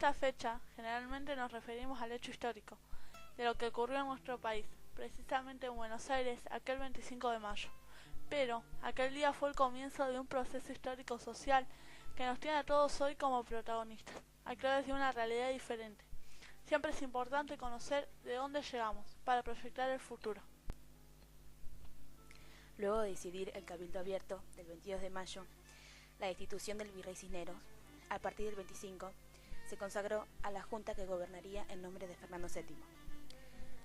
esta fecha generalmente nos referimos al hecho histórico de lo que ocurrió en nuestro país, precisamente en Buenos Aires, aquel 25 de mayo. Pero aquel día fue el comienzo de un proceso histórico social que nos tiene a todos hoy como protagonistas, actores de una realidad diferente. Siempre es importante conocer de dónde llegamos para proyectar el futuro. Luego de decidir el Cabildo Abierto del 22 de mayo, la destitución del virrey Cisneros, a partir del 25, se consagró a la Junta que gobernaría en nombre de Fernando VII,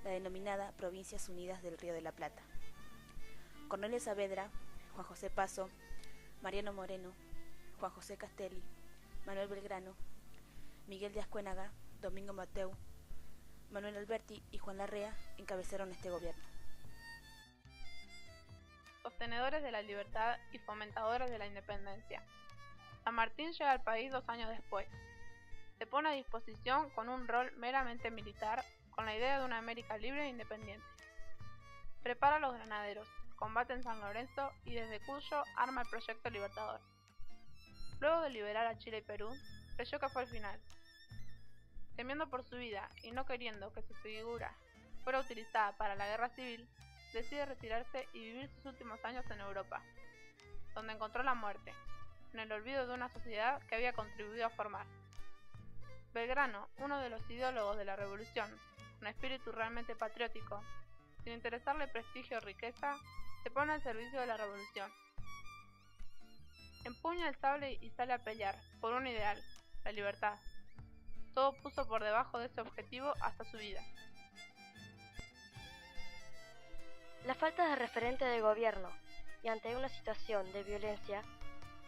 la denominada Provincias Unidas del Río de la Plata. Cornelio Saavedra, Juan José Paso, Mariano Moreno, Juan José Castelli, Manuel Belgrano, Miguel de Ascuénaga, Domingo Mateu, Manuel Alberti y Juan Larrea encabezaron este gobierno. Sostenedores de la libertad y fomentadores de la independencia. San Martín llega al país 2 años después. Se pone a disposición con un rol meramente militar, con la idea de una América libre e independiente. Prepara a los granaderos, combate en San Lorenzo y desde Cuyo arma el proyecto libertador. Luego de liberar a Chile y Perú, creyó que fue el final. Temiendo por su vida y no queriendo que su figura fuera utilizada para la guerra civil, decide retirarse y vivir sus últimos años en Europa, donde encontró la muerte, en el olvido de una sociedad que había contribuido a formar. Belgrano, uno de los ideólogos de la revolución, con espíritu realmente patriótico, sin interesarle prestigio o riqueza, se pone al servicio de la revolución. Empuña el sable y sale a pelear por un ideal, la libertad. Todo puso por debajo de ese objetivo hasta su vida. La falta de referente de gobierno y ante una situación de violencia,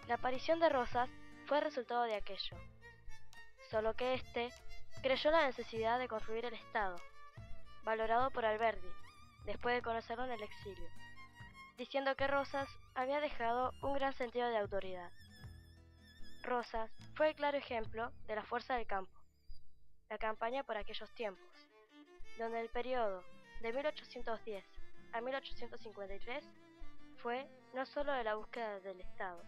la aparición de Rosas fue el resultado de aquello. Solo que éste creyó la necesidad de construir el Estado, valorado por Alberti, después de conocerlo en el exilio, diciendo que Rosas había dejado un gran sentido de autoridad. Rosas fue el claro ejemplo de la fuerza del campo, la campaña por aquellos tiempos, donde el periodo de 1810 a 1853 fue no solo de la búsqueda del Estado,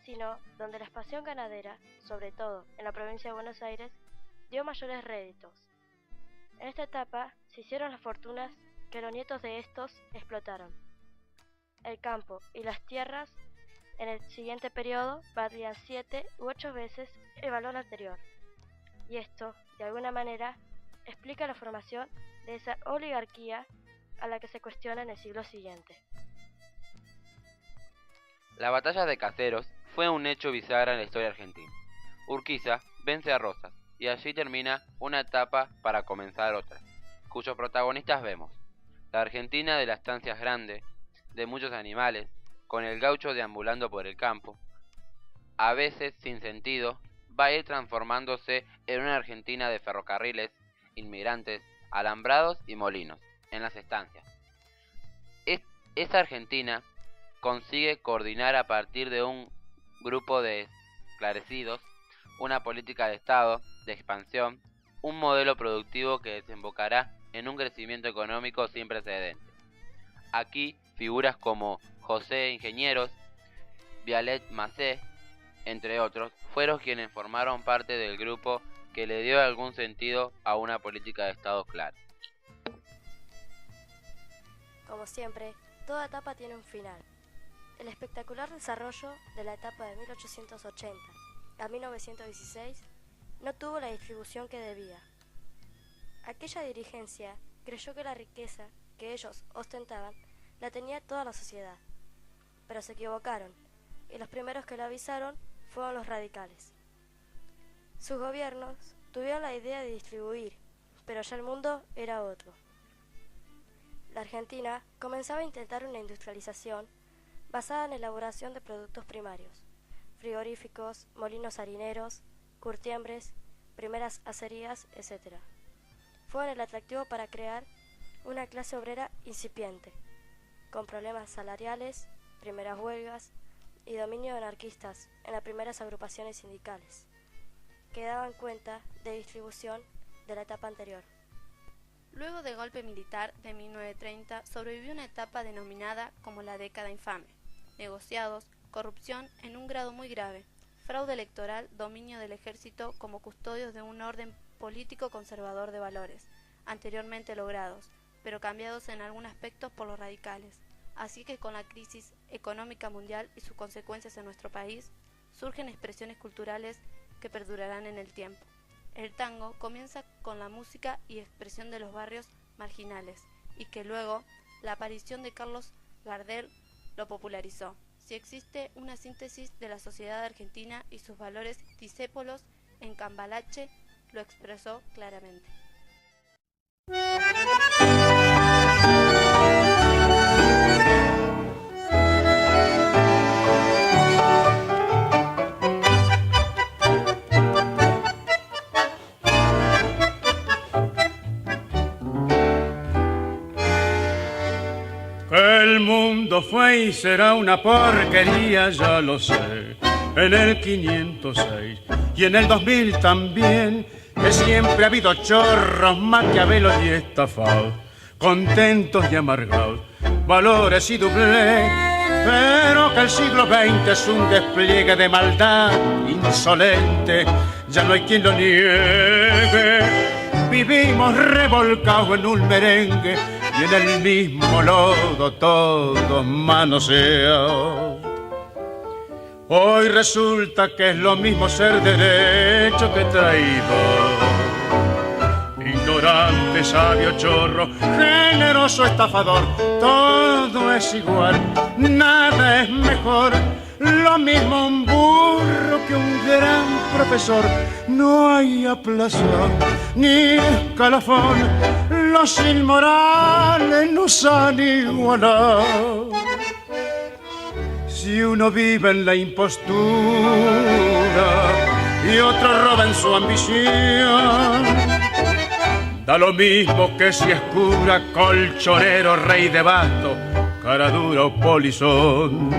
sino donde la expansión ganadera, sobre todo en la provincia de Buenos Aires, dio mayores réditos. En esta etapa se hicieron las fortunas que los nietos de estos explotaron. El campo y las tierras en el siguiente periodo valían 7 u 8 veces el valor anterior, y esto, de alguna manera, explica la formación de esa oligarquía a la que se cuestiona en el siglo siguiente. La batalla de Caseros fue un hecho bisagra en la historia argentina. Urquiza vence a Rosas, y allí termina una etapa para comenzar otra, cuyos protagonistas vemos: la Argentina de las estancias grandes, de muchos animales, con el gaucho deambulando por el campo, a veces sin sentido, va a ir transformándose en una Argentina de ferrocarriles, inmigrantes, alambrados y molinos en las estancias. Esa Argentina consigue coordinar a partir de un grupo de esclarecidos una política de Estado, de expansión, un modelo productivo que desembocará en un crecimiento económico sin precedentes. Aquí figuras como José Ingenieros, Vialet Macé, entre otros, fueron quienes formaron parte del grupo que le dio algún sentido a una política de Estado clara. Como siempre, toda etapa tiene un final. El espectacular desarrollo de la etapa de 1880 a 1916 no tuvo la distribución que debía. Aquella dirigencia creyó que la riqueza que ellos ostentaban la tenía toda la sociedad, pero se equivocaron, y los primeros que la avisaron fueron los radicales. Sus gobiernos tuvieron la idea de distribuir, pero ya el mundo era otro. La Argentina comenzaba a intentar una industrialización basada en la elaboración de productos primarios, frigoríficos, molinos harineros, curtiembres, primeras acerías, etc. Fueron el atractivo para crear una clase obrera incipiente, con problemas salariales, primeras huelgas y dominio de anarquistas en las primeras agrupaciones sindicales, que daban cuenta de distribución de la etapa anterior. Luego del golpe militar de 1930 sobrevivió una etapa denominada como la década infame: negociados, corrupción en un grado muy grave, fraude electoral, dominio del ejército como custodios de un orden político conservador de valores, anteriormente logrados, pero cambiados en algún aspecto por los radicales. Así que con la crisis económica mundial y sus consecuencias en nuestro país, surgen expresiones culturales que perdurarán en el tiempo. El tango comienza con la música y expresión de los barrios marginales, y que luego la aparición de Carlos Gardel lo popularizó. Si existe una síntesis de la sociedad argentina y sus valores discípulos, en Cambalache lo expresó claramente. El mundo fue y será una porquería, ya lo sé, en el 506 y en el 2000 también, que siempre ha habido chorros, maquiavelos y estafados, contentos y amargados, valores y doblez, pero que el siglo XX es un despliegue de maldad insolente, ya no hay quien lo niegue. Vivimos revolcados en un merengue y en el mismo lodo todos manoseados. Hoy resulta que es lo mismo ser derecho que traidor, ignorante, sabio, chorro, generoso, estafador, todo es igual, nada es mejor, lo mismo un burro que un gran profesor, no hay aplazón ni escalafón, los inmorales nos han igualado. Si uno vive en la impostura y otro roba en su ambición, da lo mismo que si es cura, colchonero, rey de basto, cara dura o polizón.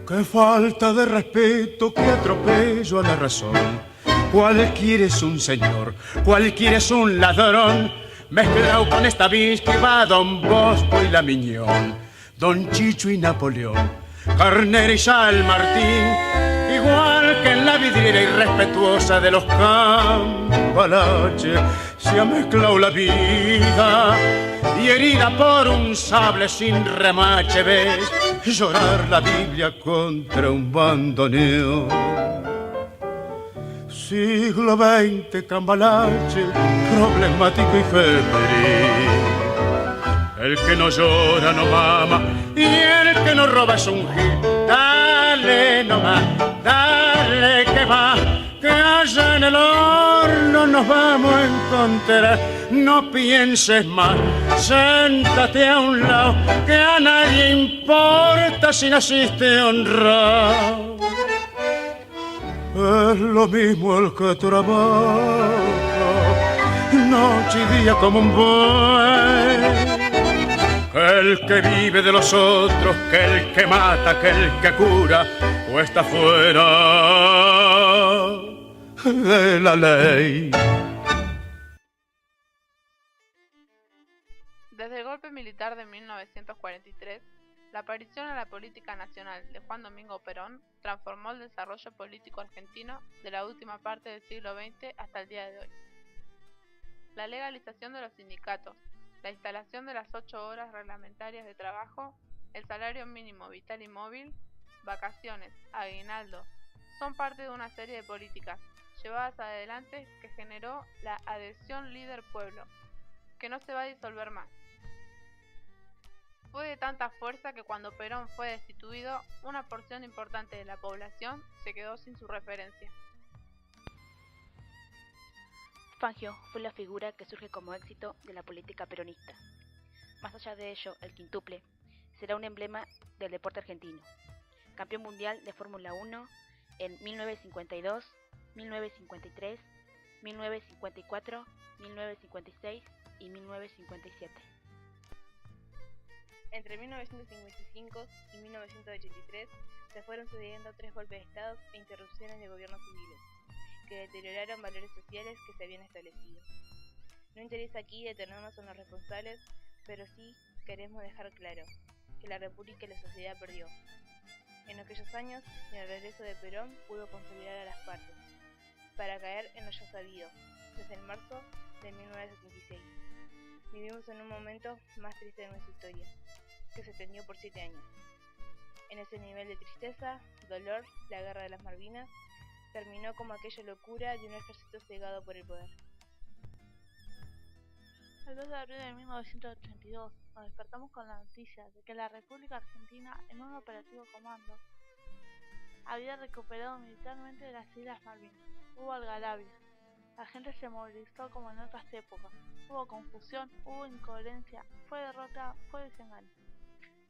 Qué falta de respeto, qué atropello a la razón. Cualquiera es un señor, cualquiera es un ladrón, mezclado con esta vis que va Don Bosco y la Miñón, Don Chicho y Napoleón, Carnera y San Martín, igual que en la vidriera irrespetuosa de los Cambalaches, se ha mezclado la vida y herida por un sable sin remache ves llorar la Biblia contra un bandoneón. Siglo XX, Cambalache, problemático y febril. El que no llora no mama y el que no roba es un gil. Dale nomás, dale que va, que allá en el horno nos vamos a encontrar. No pienses más, siéntate a un lado, que a nadie importa si naciste honrado. Es lo mismo el que trabaja noche y día como un buey, que el que vive de los otros, que el que mata, que el que cura o está fuera de la ley. Desde el golpe militar de 1943, la aparición en la política nacional de Juan Domingo Perón transformó el desarrollo político argentino de la última parte del siglo XX hasta el día de hoy. La legalización de los sindicatos, la instalación de las 8 horas reglamentarias de trabajo, el salario mínimo vital y móvil, vacaciones, aguinaldo, son parte de una serie de políticas llevadas adelante que generó la adhesión líder-pueblo, que no se va a disolver más. Fue de tanta fuerza que cuando Perón fue destituido, una porción importante de la población se quedó sin su referencia. Fangio fue la figura que surge como éxito de la política peronista. Más allá de ello, el quintuple será un emblema del deporte argentino. Campeón mundial de Fórmula 1 en 1952, 1953, 1954, 1956 y 1957. Entre 1955 y 1983 se fueron sucediendo 3 golpes de Estado e interrupciones de gobiernos civiles, que deterioraron valores sociales que se habían establecido. No interesa aquí detenernos en los responsables, pero sí queremos dejar claro que la República y la sociedad perdió. En aquellos años, ni el regreso de Perón pudo consolidar a las partes, para caer en lo ya sabido, desde el marzo de 1976. Vivimos en un momento más triste de nuestra historia, que se extendió por 7 años. En ese nivel de tristeza, dolor, la guerra de las Malvinas terminó como aquella locura de un ejército cegado por el poder. El 2 de abril de 1982 nos despertamos con la noticia de que la República Argentina, en un operativo comando, había recuperado militarmente las Islas Malvinas. Hubo algarabía, la gente se movilizó como en otras épocas, hubo confusión, hubo incoherencia, fue derrota, fue desengaño.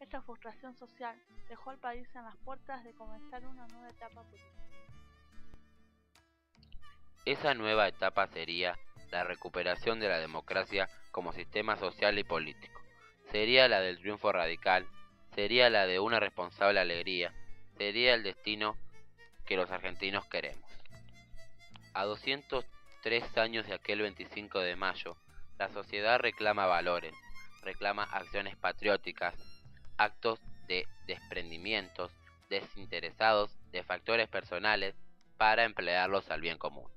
Esta frustración social dejó al país en las puertas de comenzar una nueva etapa política. Esa nueva etapa sería la recuperación de la democracia como sistema social y político. Sería la del triunfo radical, sería la de una responsable alegría, sería el destino que los argentinos queremos. A 203 años de aquel 25 de mayo, la sociedad reclama valores, reclama acciones patrióticas, actos de desprendimientos desinteresados de factores personales para emplearlos al bien común.